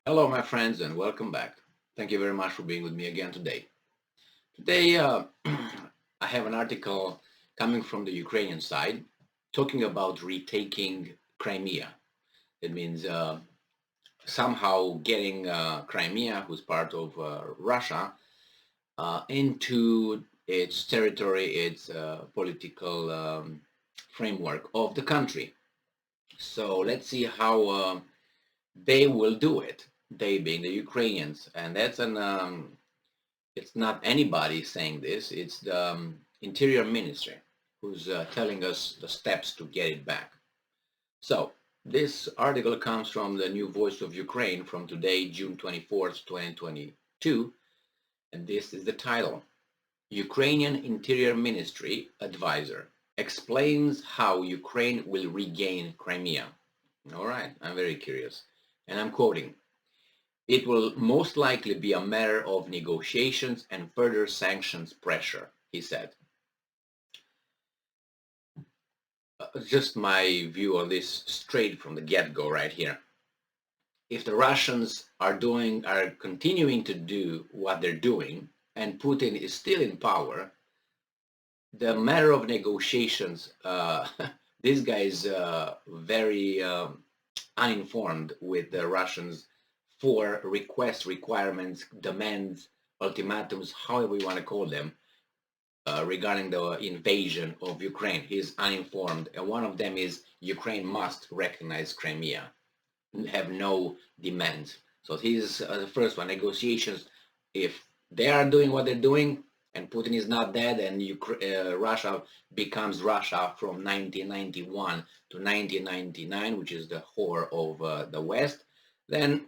Hello, my friends, and welcome back. Thank you very much for being with me again today. Today, I have an article coming from the Ukrainian side talking about retaking Crimea. It means somehow getting Crimea, who's part of Russia, into its territory, its political framework of the country. So let's see how they will do it. They being the Ukrainians, and that's an it's not anybody saying this, it's the Interior Ministry who's telling us the steps to get it back. So this article comes from the New Voice of Ukraine from today, June 24th, 2022, and this is the title. Ukrainian Interior Ministry advisor explains how Ukraine will regain Crimea. All right, I'm very curious. And I'm quoting, "It will most likely be a matter of negotiations and further sanctions pressure," he said. Just my view on this straight from the get-go right here. If the Russians are continuing to do what they're doing, and Putin is still in power, the matter of negotiations, this guy is very uninformed with the Russians for requests, requirements, demands, ultimatums, however you want to call them, regarding the invasion of Ukraine. He's uninformed, and one of them is Ukraine must recognize Crimea, have no demands. So he's the first one, negotiations. If they are doing what they're doing, and Putin is not dead, and Russia becomes Russia from 1991 to 1999, which is the whore of the West, then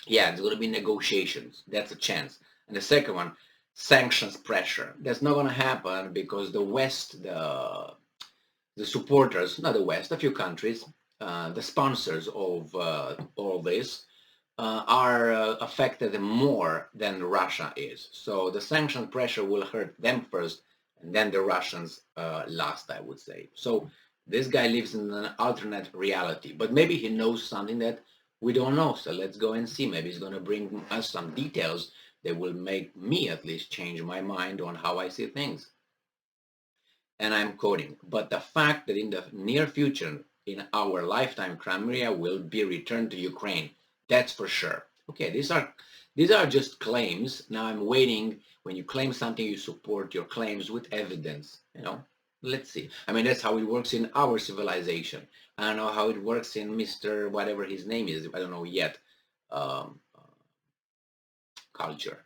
yeah, there's going to be negotiations. That's a chance. And the second one, sanctions pressure. That's not going to happen because the West, the supporters, not the West, a few countries, the sponsors of all this are affected more than Russia is. So the sanction pressure will hurt them first, and then the Russians last, I would say. So this guy lives in an alternate reality, but maybe he knows something that we don't know. So let's go and see. Maybe he's going to bring us some details that will make me at least change my mind on how I see things. And I'm quoting, "But the fact that in the near future, in our lifetime, Crimea will be returned to Ukraine, that's for sure." Okay, these are just claims. Now I'm waiting. When you claim something, you support your claims with evidence. Let's see. I mean, that's how it works in our civilization. I don't know how it works in Mr. whatever his name is. I don't know yet. Culture.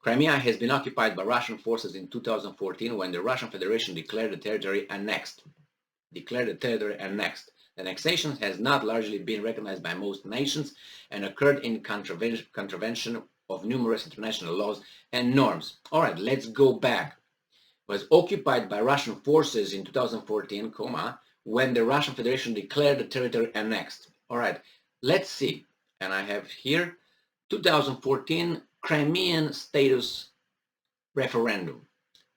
Crimea has been occupied by Russian forces in 2014 when the Russian Federation declared the territory annexed. The annexation has not largely been recognized by most nations and occurred in contravention of numerous international laws and norms. All right, let's go back. It was occupied by Russian forces in 2014, when the Russian Federation declared the territory annexed. All right, let's see. And I have here 2014 Crimean status referendum.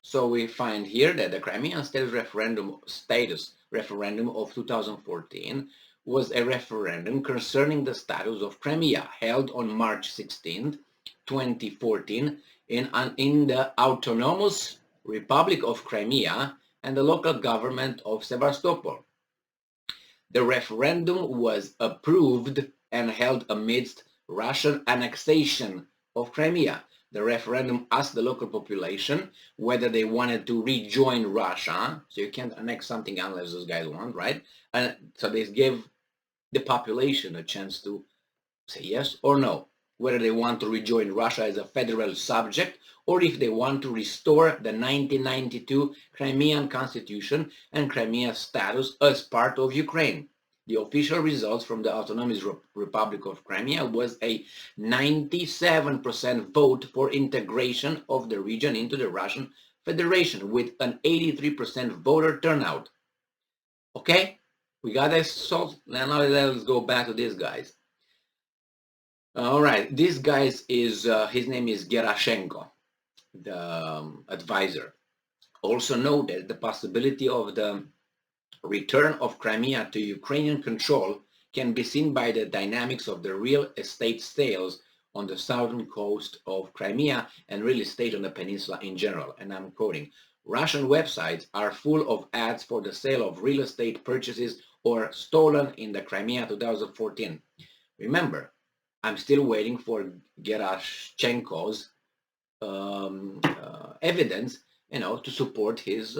So we find here that the Crimean status referendum of 2014 was a referendum concerning the status of Crimea held on March 16, 2014 in the Autonomous Republic of Crimea and the local government of Sevastopol. The referendum was approved and held amidst Russian annexation of Crimea. The referendum asked the local population whether they wanted to rejoin Russia. So you can't annex something unless those guys want, right? And so they gave the population a chance to say yes or no, whether they want to rejoin Russia as a federal subject or if they want to restore the 1992 Crimean Constitution and Crimea's status as part of Ukraine. The official results from the Autonomous Republic of Crimea was a 97% vote for integration of the region into the Russian Federation with an 83% voter turnout. Okay, we got this solved. Now let's go back to these guys. All right, this guy is, his name is Gerashenko, the advisor. Also noted the possibility of the return of Crimea to Ukrainian control can be seen by the dynamics of the real estate sales on the southern coast of Crimea and real estate on the peninsula in general. And I'm quoting, Russian websites are full of ads for the sale of real estate purchases or stolen in the Crimea 2014. Remember, I'm still waiting for Gerashchenko's evidence, to support his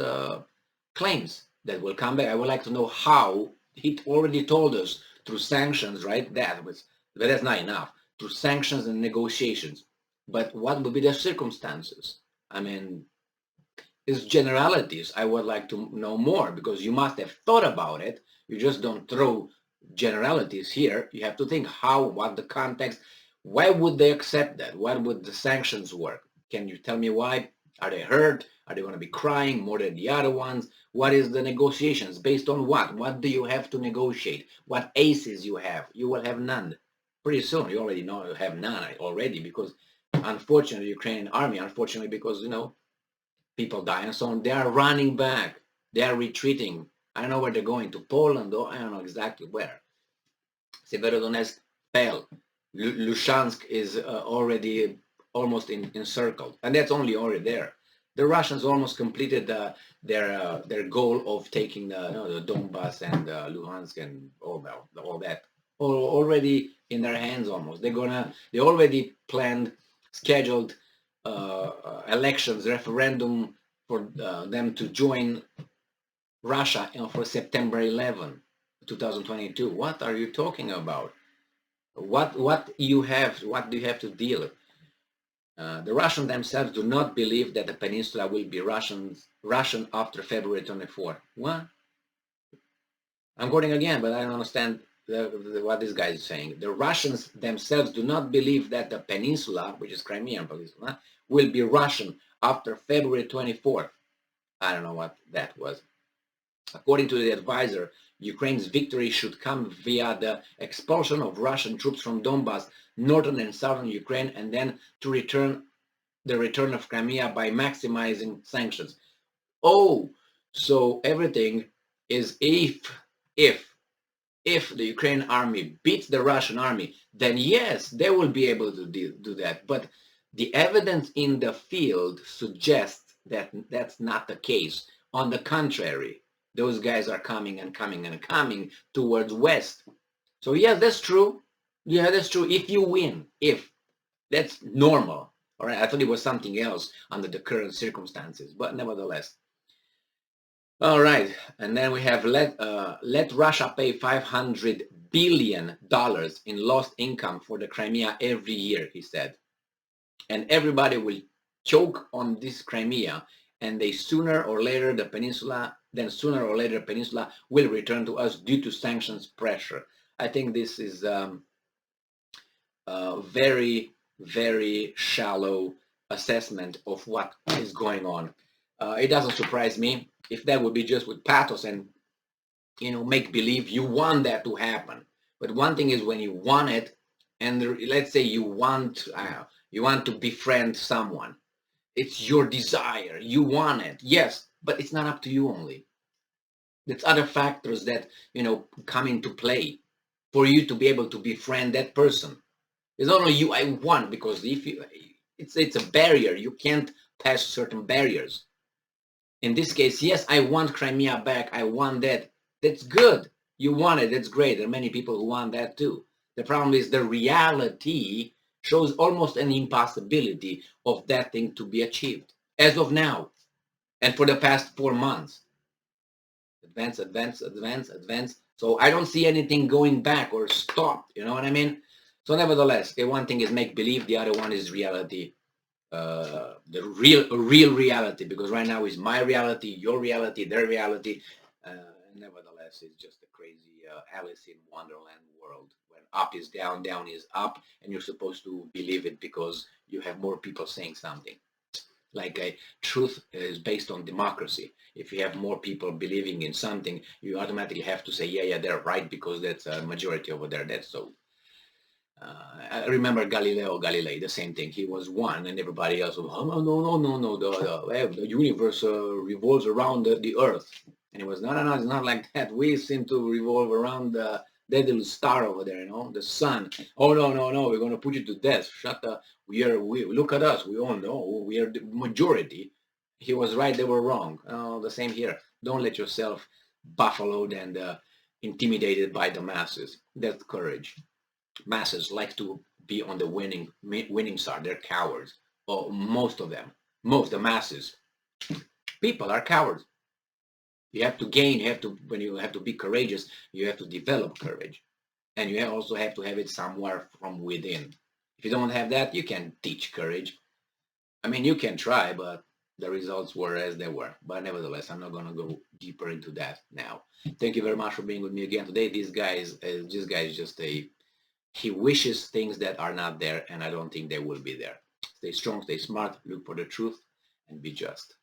claims that will come back. I would like to know how. He already told us through sanctions, right? But that's not enough. Through sanctions and negotiations. But what would be the circumstances? I mean, it's generalities. I would like to know more because you must have thought about it. You just don't throw generalities here. You have to think what the context, why would they accept that? Why would the sanctions work? Can you tell me why? Are they hurt? Are they going to be crying more than the other ones? What is the negotiations? Based on what? What do you have to negotiate? What aces you have? You will have none. Pretty soon, you already know you have none already because, unfortunately, the Ukrainian army, unfortunately, because, people die and so on, they are running back. They are retreating. I don't know where they're going, to Poland, or I don't know exactly where. Severodonetsk fell. Lushansk is already almost encircled, and that's only already there. The Russians almost completed their goal of taking the Donbass and Luhansk and all that already in their hands almost. They already planned, scheduled elections, referendum for them to join Russia for September 11, 2022. What are you talking about? What do you have to deal with? The Russians themselves do not believe that the peninsula will be Russian after February 24. What? I'm quoting again, but I don't understand what this guy is saying. The Russians themselves do not believe that the peninsula, which is Crimean Peninsula, will be Russian after February 24th. I don't know what that was. According to the advisor, Ukraine's victory should come via the expulsion of Russian troops from Donbass, northern and southern Ukraine, and then to the return of Crimea by maximizing sanctions. Oh, so everything is if the Ukrainian army beats the Russian army, then yes, they will be able to do that. But the evidence in the field suggests that that's not the case. On the contrary, those guys are coming and coming and coming towards west. So yes, that's true. Yeah, that's true. If you win, that's normal. All right, I thought it was something else under the current circumstances, but nevertheless. All right, and then we have let Russia pay $500 billion in lost income for the Crimea every year, he said. And everybody will choke on this Crimea, and sooner or later the peninsula will return to us due to sanctions pressure. I think this is very, very shallow assessment of what is going on. It doesn't surprise me if that would be just with pathos and make believe you want that to happen. But one thing is when you want it, and let's say you want to befriend someone, it's your desire, you want it, yes, but it's not up to you only. There's other factors that come into play for you to be able to befriend that person. It's not only you, I want, because it's a barrier. You can't pass certain barriers. In this case, yes, I want Crimea back. I want that. That's good. You want it. That's great. There are many people who want that too. The problem is the reality shows almost an impossibility of that thing to be achieved as of now and for the past 4 months. Advance, advance, advance, advance. So I don't see anything going back or stop. You know what I mean? So nevertheless, one thing is make believe, the other one is reality, the real reality, because right now is my reality, your reality, their reality. Nevertheless, it's just a crazy Alice in Wonderland world. When up is down, down is up, and you're supposed to believe it because you have more people saying something. Like truth is based on democracy. If you have more people believing in something, you automatically have to say, yeah, they're right because that's a majority over there. That's so. I remember Galileo Galilei, the same thing. He was one, and everybody else was, oh, no. The universe revolves around the Earth. And it was, no, it's not like that. We seem to revolve around That little star over there, you know, the sun. Oh no, no, no, we're gonna put you to death. Shut up. We look at us. We all know we are the majority. He was right. They were wrong. Oh, the same here. Don't let yourself buffaloed and intimidated by the masses. That's courage. Masses like to be on the winning side. They're cowards. Or most of them. Most the masses. People are cowards. You have to gain. You have to when you have to be courageous. You have to develop courage, and you also have to have it somewhere from within. If you don't have that, you can teach courage. I mean, you can try, but the results were as they were. But nevertheless, I'm not going to go deeper into that now. Thank you very much for being with me again today. This guy is just he wishes things that are not there, and I don't think they will be there. Stay strong, stay smart, look for the truth, and be just.